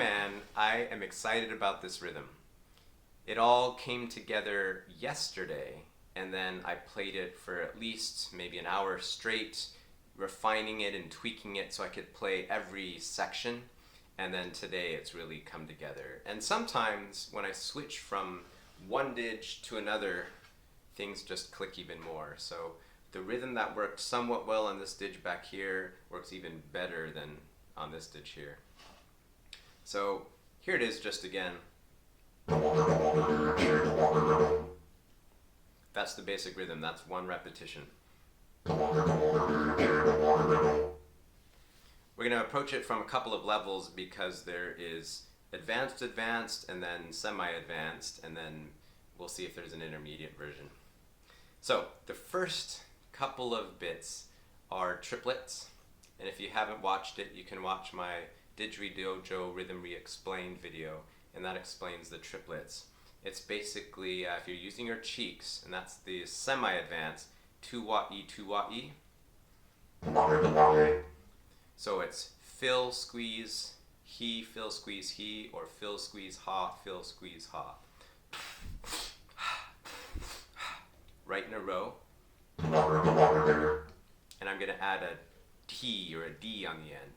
man, I am excited about this rhythm. It all came together yesterday, and then I played it for at least maybe an hour straight, refining it and tweaking it so I could play every section. And then today it's really come together. And sometimes when I switch from one dig to another, things just click even more. So the rhythm that worked somewhat well on this dig back here works even better than on this dig here. So here it is just again. That's the basic rhythm, that's one repetition. We're going to approach it from a couple of levels because there is advanced, and then semi-advanced, and then we'll see if there's an intermediate version. So the first couple of bits are triplets, and if you haven't watched it, you can watch my Didgeridoo Rhythm Re-Explained video, and that explains the triplets. It's basically, if you're using your cheeks, and that's the semi-advanced, 2-wa-E, 2-wa-E. So it's fill, squeeze, he, fill, squeeze, he, or fill, squeeze, ha, fill, squeeze, ha. Right in a row. And I'm going to add a T or a D on the end.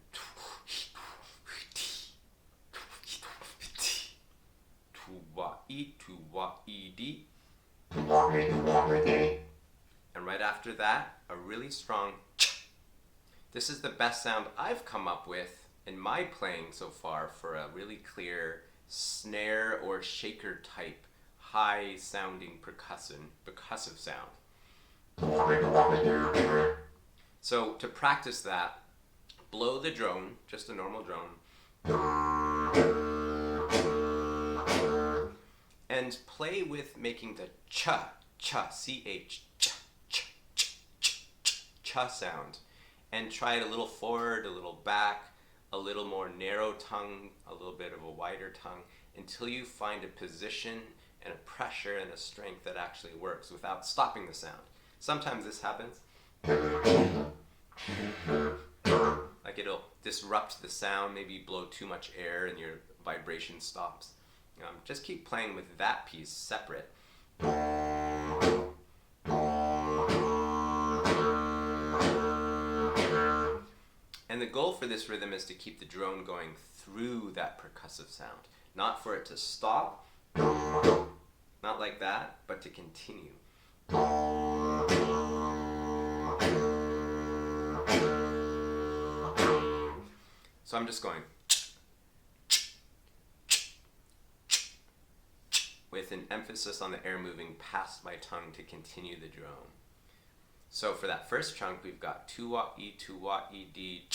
Tu-wa-E, tu-wa-E-D. And right after that, a really strong ch. This is the best sound I've come up with in my playing so far for a really clear snare or shaker type, high sounding percussive sound. So to practice that, blow the drone, just a normal drone, and play with making the cha, ch, cha sound. And try it a little forward, a little back, a little more narrow tongue, a little bit of a wider tongue, until you find a position and a pressure and a strength that actually works without stopping the sound. Sometimes this happens. Like it'll disrupt the sound, maybe blow too much air and your vibration stops. Just keep playing with that piece separate. And the goal for this rhythm is to keep the drone going through that percussive sound. Not for it to stop, not like that, but to continue. So I'm just going with an emphasis on the air moving past my tongue to continue the drone. So for that first chunk, we've got 2-wa-E, 2-wa-E-D.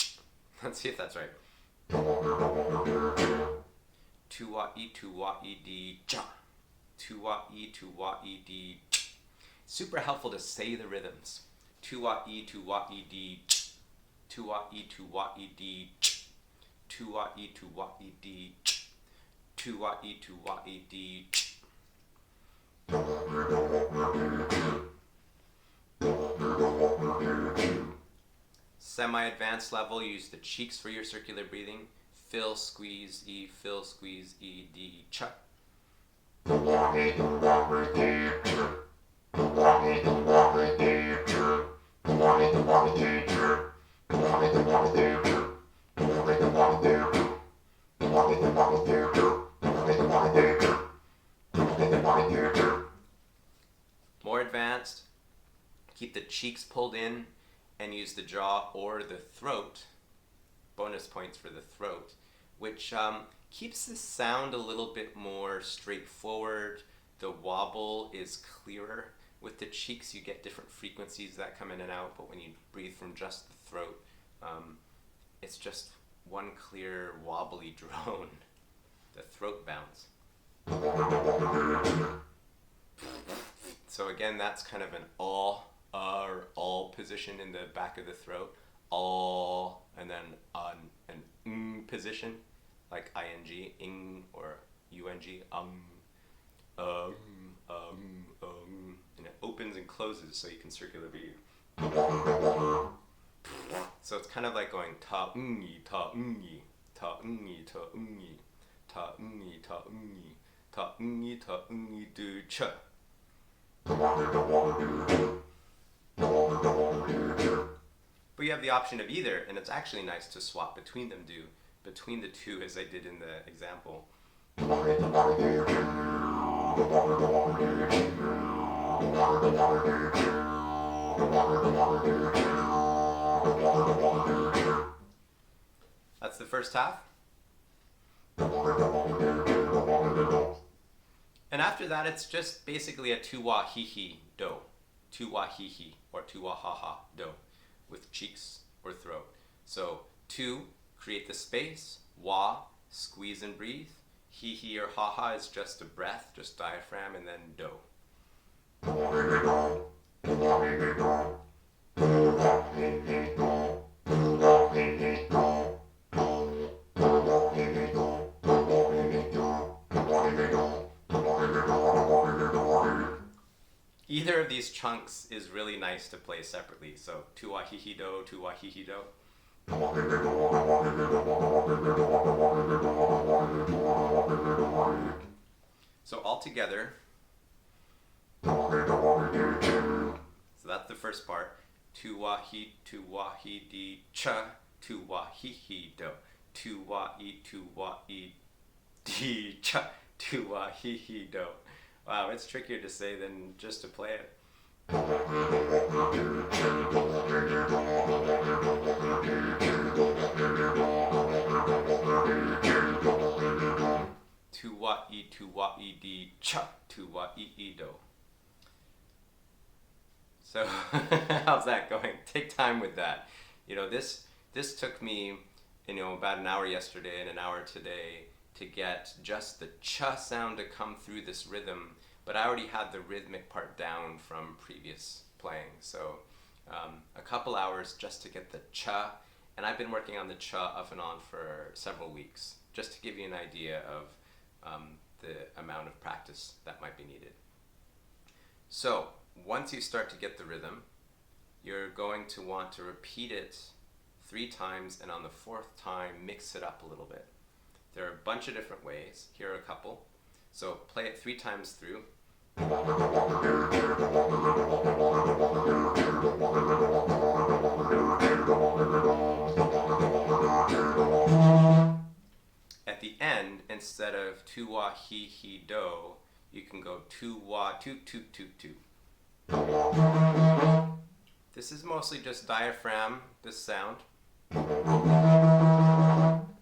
Let's see if that's right. 2-wa-E, 2-wa-E-D, cha. 2-wa-E, 2-wa-E-D. Super helpful to say the rhythms. 2-wa-E, 2-wa-E-D. 2-wa-E, 2-wa-E-D. 2-wa-E, 2-wa-E-D. 2-wa-E, 2-wa-E-D. Semi-advanced level, use the cheeks for your circular breathing. Fill, squeeze, E, fill, squeeze, E, D, cha. More advanced, keep the cheeks pulled in and use the jaw or the throat, bonus points for the throat, which keeps the sound a little bit more straightforward. The wobble is clearer. With the cheeks you get different frequencies that come in and out, but when you breathe from just the throat, it's just one clear wobbly drone. The throat bounce. So again, that's kind of an all position in the back of the throat. All, and then an position, like ing, ing, or ung, and it opens and closes so you can circular breathe. So it's kind of like going ta ungi, ta ungi, ta ungi, ta ungi. ta ungi ta ungi ta ungi ta ungi do ch. But you have the option of either, and it's actually nice to swap between them, between the two as I did in the example. That's the first half. And after that, it's just basically a tu-wa-hi-hi do. Tu-wa-hi-hi or tu-wa-ha-ha do with cheeks or throat. So tu, create the space. Wa, squeeze and breathe. Hi-hi or ha-ha is just a breath, just diaphragm, and then do. Either of these chunks is really nice to play separately. So tu-wa-hi-hi do, tu-wa-hi-hi do. So all together. So that's the first part. Tu-wa-hi, tu-wa-hi di cha, tu-wa-hi-hi do. Tu-wa-hi, tu-wa-hi di cha, tu-wa-hi-hi do. Wow, it's trickier to say than just to play it. Tu-wa-i, tu-wa-i di cha, tu-wa-i do. So how's that going? Take time with that. You know, this took me, about an hour yesterday and an hour today to get just the cha sound to come through this rhythm, but I already had the rhythmic part down from previous playing. So a couple hours just to get the cha, and I've been working on the cha off and on for several weeks, just to give you an idea of the amount of practice that might be needed. So once you start to get the rhythm, you're going to want to repeat it 3 times, and on the 4th time, mix it up a little bit. There are a bunch of different ways. Here are a couple. So play it 3 times through. At the end, instead of tu-wa-hi-hi do, you can go tu-wa-tu-tu-tu-tu. This is mostly just diaphragm, this sound.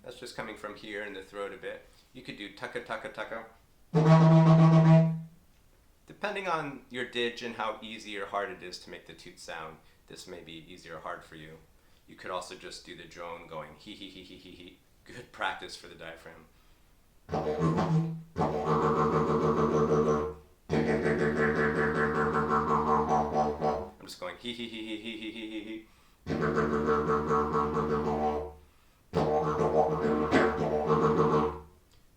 That's just coming from here in the throat a bit. You could do tucka-tucka-tucka. Depending on your didge and how easy or hard it is to make the toot sound, this may be easy or hard for you. You could also just do the drone going hee-hee-hee-hee-hee-hee. Good practice for the diaphragm. I'm just going hee-hee-hee-hee-hee-hee-hee.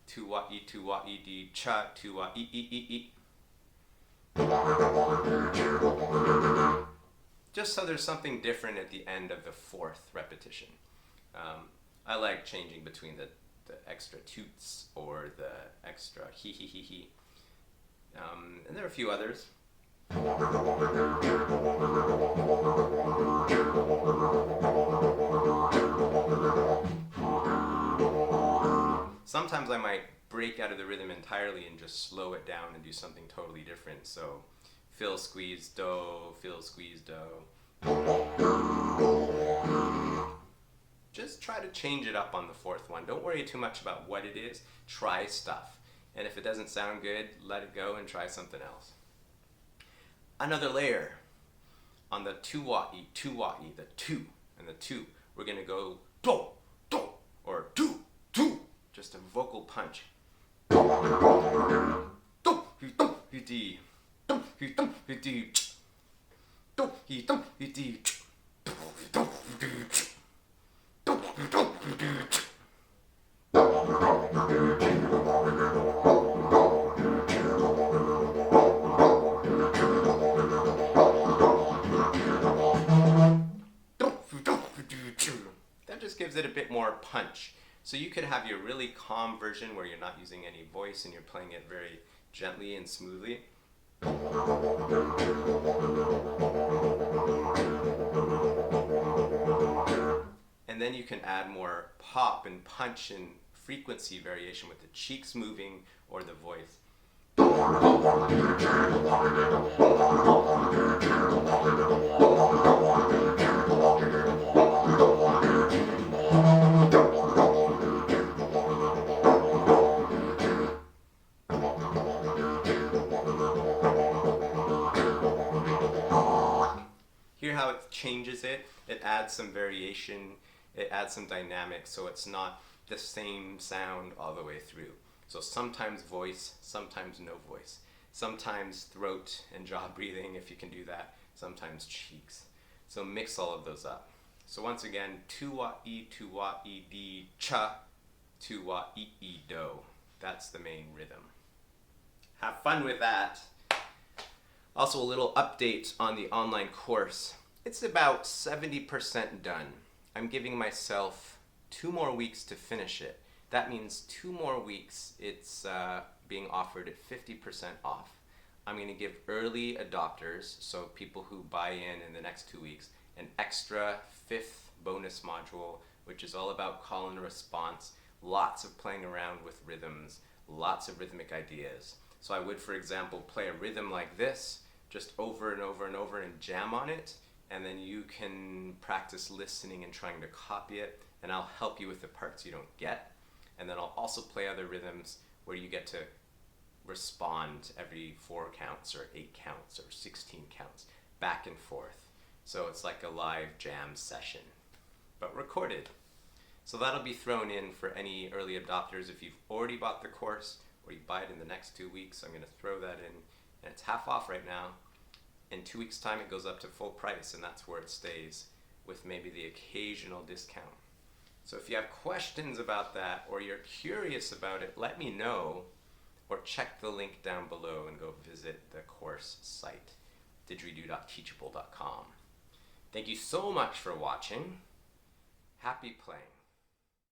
Tu-wa-i, tu-wa-i, di cha, tu-wa-i-i-i-i. Just so there's something different at the end of the 4th repetition. I like changing between the extra toots or the extra hee-hee-hee-hee. And there are a few others. Sometimes I might break out of the rhythm entirely and just slow it down and do something totally different. So fill, squeeze, do, fill, squeeze, do. Just try to change it up on the 4th one. Don't worry too much about what it is. Try stuff. And if it doesn't sound good, let it go and try something else. Another layer. On the tu-wa-i, the tu and the tu, we're going to go do, do, or do, do. Just a vocal punch. Do, do, do, di. Do, do, di. Do, do, di. That just gives it a bit more punch. So you could have your really calm version where you're not using any voice and you're playing it very gently and smoothly. And then you can add more pop and punch and frequency variation with the cheeks moving or the voice. Hear how it changes it? It adds some variation, it adds some dynamics, so it's not the same sound all the way through. So sometimes voice, sometimes no voice. Sometimes throat and jaw breathing, if you can do that. Sometimes cheeks. So mix all of those up. So once again, 2-wa-e, 2-wa-e, d, cha, 2-wa-e, e, do. That's the main rhythm. Have fun with that. Also, a little update on the online course. It's about 70% done. I'm giving myself 2 more weeks to finish it. That means 2 more weeks it's being offered at 50% off. I'm going to give early adopters, so people who buy in the next 2 weeks, an extra 5th bonus module, which is all about call and response, lots of playing around with rhythms, lots of rhythmic ideas. So I would, for example, play a rhythm like this, just over and over and over and jam on it, and then you can practice listening and trying to copy it, and I'll help you with the parts you don't get. And then I'll also play other rhythms where you get to respond every 4 counts or 8 counts or 16 counts, back and forth. So it's like a live jam session, but recorded. So that'll be thrown in for any early adopters. If you've already bought the course or you buy it in the next 2 weeks, I'm going to throw that in. And it's half off right now. In 2 weeks' time, it goes up to full price, and that's where it stays, with maybe the occasional discount. So if you have questions about that or you're curious about it, let me know, or check the link down below and go visit the course site, didgeridoo.teachable.com. Thank you so much for watching. Happy playing.